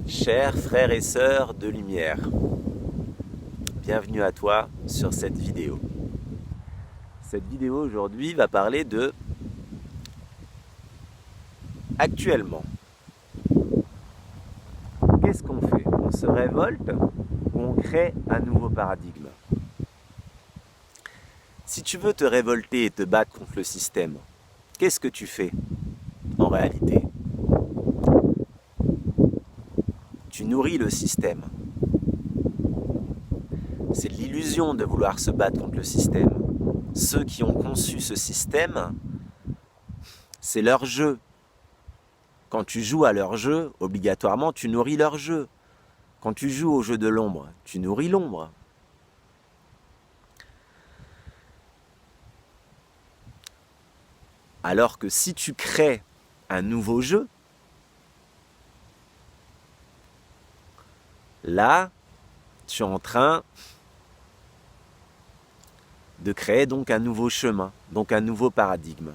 Chers frères et sœurs de lumière, bienvenue à toi sur cette vidéo. Cette vidéo aujourd'hui va parler de actuellement. Qu'est-ce qu'on fait? On se révolte ou on crée un nouveau paradigme? Si tu veux te révolter et te battre contre le système, qu'est-ce que tu fais en réalité? Tu nourris le système. C'est l'illusion de vouloir se battre contre le système. Ceux qui ont conçu ce système, c'est leur jeu. Quand tu joues à leur jeu, obligatoirement, tu nourris leur jeu. Quand tu joues au jeu de l'ombre, tu nourris l'ombre. Alors que si tu crées un nouveau jeu, là, tu es en train de créer donc un nouveau chemin, donc un nouveau paradigme.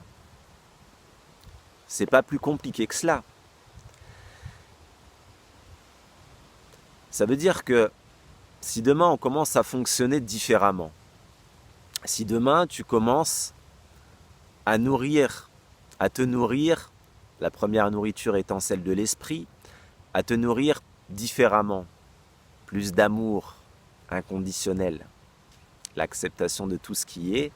C'est pas plus compliqué que cela. Ça veut dire que si demain on commence à fonctionner différemment, si demain tu commences à te nourrir, la première nourriture étant celle de l'esprit, à te nourrir différemment, plus d'amour inconditionnel, l'acceptation de tout ce qui est,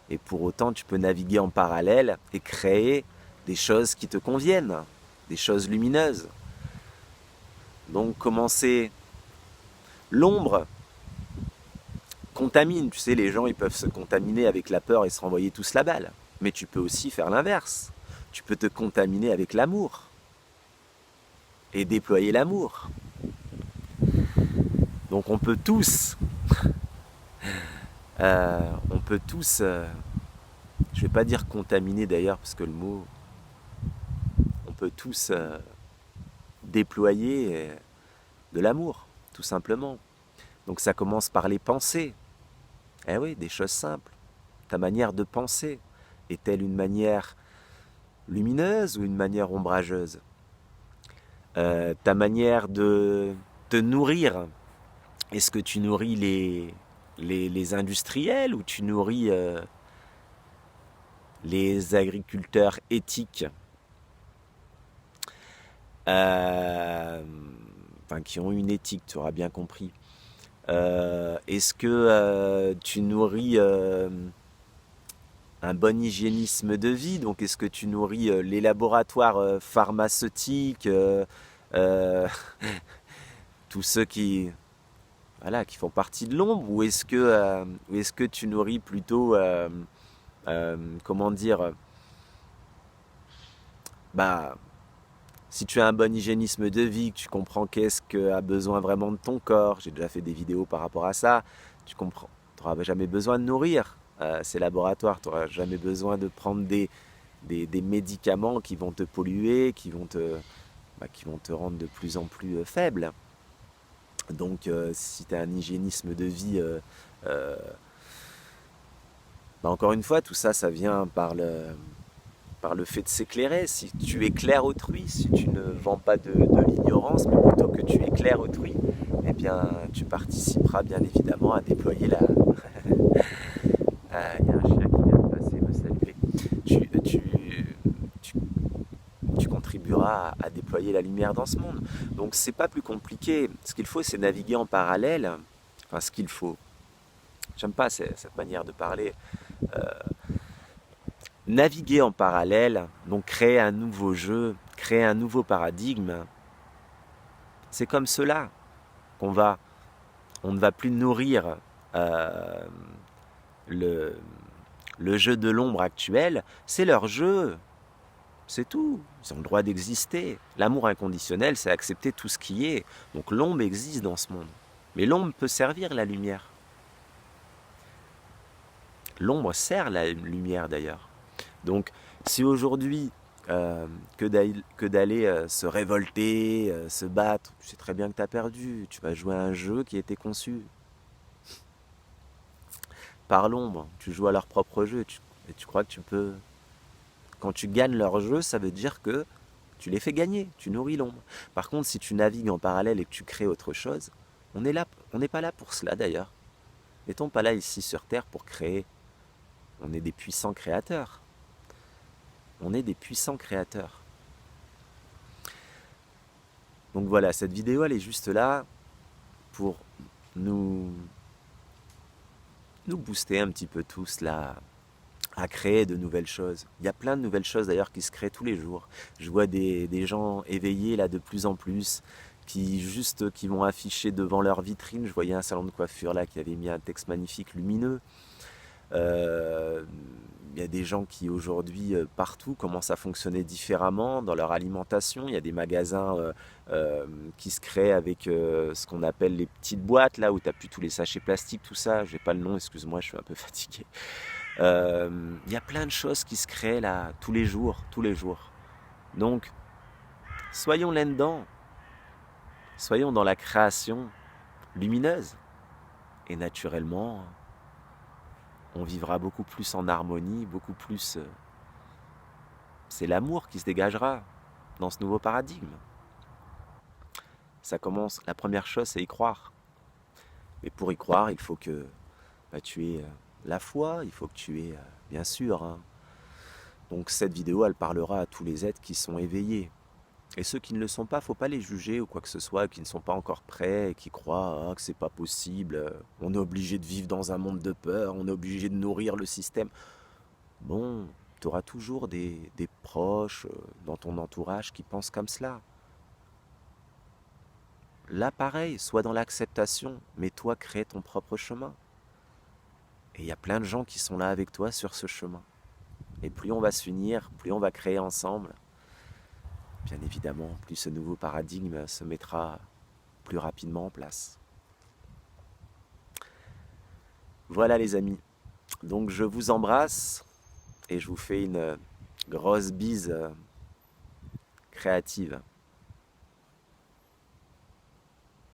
et pour autant tu peux naviguer en parallèle et créer des choses qui te conviennent, des choses lumineuses. Donc commencer, l'ombre contamine, tu sais, les gens ils peuvent se contaminer avec la peur et se renvoyer tous la balle, mais tu peux aussi faire l'inverse, tu peux te contaminer avec l'amour et déployer l'amour. Donc on peut tous, je vais pas dire contaminer d'ailleurs parce que le mot, on peut tous déployer de l'amour, tout simplement. Donc ça commence par les pensées. Eh oui, des choses simples. Ta manière de penser est-elle une manière lumineuse ou une manière ombrageuse? Ta manière de te nourrir, est-ce que tu nourris les industriels ou tu nourris les agriculteurs éthiques, enfin qui ont une éthique, tu auras bien compris. Est-ce que tu nourris un bon hygiénisme de vie? Donc est-ce que tu nourris les laboratoires pharmaceutiques, tous ceux qui, voilà, qui font partie de l'ombre, ou est-ce que tu nourris plutôt, comment dire, bah, si tu as un bon hygiénisme de vie, que tu comprends qu'est-ce que a besoin vraiment de ton corps, j'ai déjà fait des vidéos par rapport à ça, tu comprends, tu n'auras jamais besoin de nourrir ces laboratoires, tu n'auras jamais besoin de prendre des médicaments qui vont te polluer, qui vont te rendre de plus en plus faible. Donc si tu as un hygiénisme de vie, encore une fois, tout ça, ça vient par le fait de s'éclairer. Si tu éclaires autrui, si tu ne vends pas de l'ignorance, mais plutôt que tu éclaires autrui, eh bien, tu participeras bien évidemment à déployer la... Il y a un chien qui vient de passer me saluer. Tu contribueras à déployer la lumière dans ce monde. Donc c'est pas plus compliqué. Ce qu'il faut, c'est naviguer en parallèle. Enfin, ce qu'il faut. J'aime pas cette manière de parler. Naviguer en parallèle, donc créer un nouveau jeu, créer un nouveau paradigme. C'est comme cela qu'on va, on ne va plus nourrir le jeu de l'ombre actuel. C'est leur jeu, c'est tout. Ils ont le droit d'exister. L'amour inconditionnel, c'est accepter tout ce qui est. Donc l'ombre existe dans ce monde. Mais l'ombre peut servir la lumière. L'ombre sert la lumière d'ailleurs. Donc si aujourd'hui, que d'aller se révolter, se battre, tu sais très bien que tu as perdu. Tu vas jouer à un jeu qui a été conçu par l'ombre. Tu joues à leur propre jeu et tu crois que tu peux... Quand tu gagnes leur jeu, ça veut dire que Tu les fais gagner, tu nourris l'ombre. Par contre, si tu navigues en parallèle et que tu crées autre chose, on n'est pas là pour cela d'ailleurs. N'étant pas là ici sur Terre pour créer. On est des puissants créateurs. On est des puissants créateurs. Donc voilà, cette vidéo, elle est juste là pour nous booster un petit peu tous là, à créer de nouvelles choses. Il y a plein de nouvelles choses d'ailleurs qui se créent tous les jours. Je vois des gens éveillés là de plus en plus, qui vont afficher devant leur vitrine. Je voyais un salon de coiffure là qui avait mis un texte magnifique, lumineux. Il y a des gens qui aujourd'hui partout commencent à fonctionner différemment dans leur alimentation. Il y a des magasins qui se créent avec ce qu'on appelle les petites boîtes là où tu n'as plus tous les sachets plastiques, tout ça. Je n'ai pas le nom, excuse-moi, je suis un peu fatigué. Il y a plein de choses qui se créent là tous les jours, tous les jours. Donc, soyons là-dedans. Soyons dans la création lumineuse. Et naturellement, on vivra beaucoup plus en harmonie, beaucoup plus... c'est l'amour qui se dégagera dans ce nouveau paradigme. Ça commence, la première chose, c'est y croire. Mais pour y croire, il faut que tu aies la foi, il faut que tu aies, bien sûr. Hein. Donc cette vidéo, elle parlera à tous les êtres qui sont éveillés. Et ceux qui ne le sont pas, faut pas les juger ou quoi que ce soit, qui ne sont pas encore prêts, et qui croient que c'est pas possible, on est obligé de vivre dans un monde de peur, on est obligé de nourrir le système. Bon, tu auras toujours des proches dans ton entourage qui pensent comme cela. Là, pareil, sois dans l'acceptation, mais toi, crée ton propre chemin. Et il y a plein de gens qui sont là avec toi sur ce chemin. Et plus on va s'unir, plus on va créer ensemble, bien évidemment, plus ce nouveau paradigme se mettra plus rapidement en place. Voilà les amis, donc je vous embrasse et je vous fais une grosse bise créative.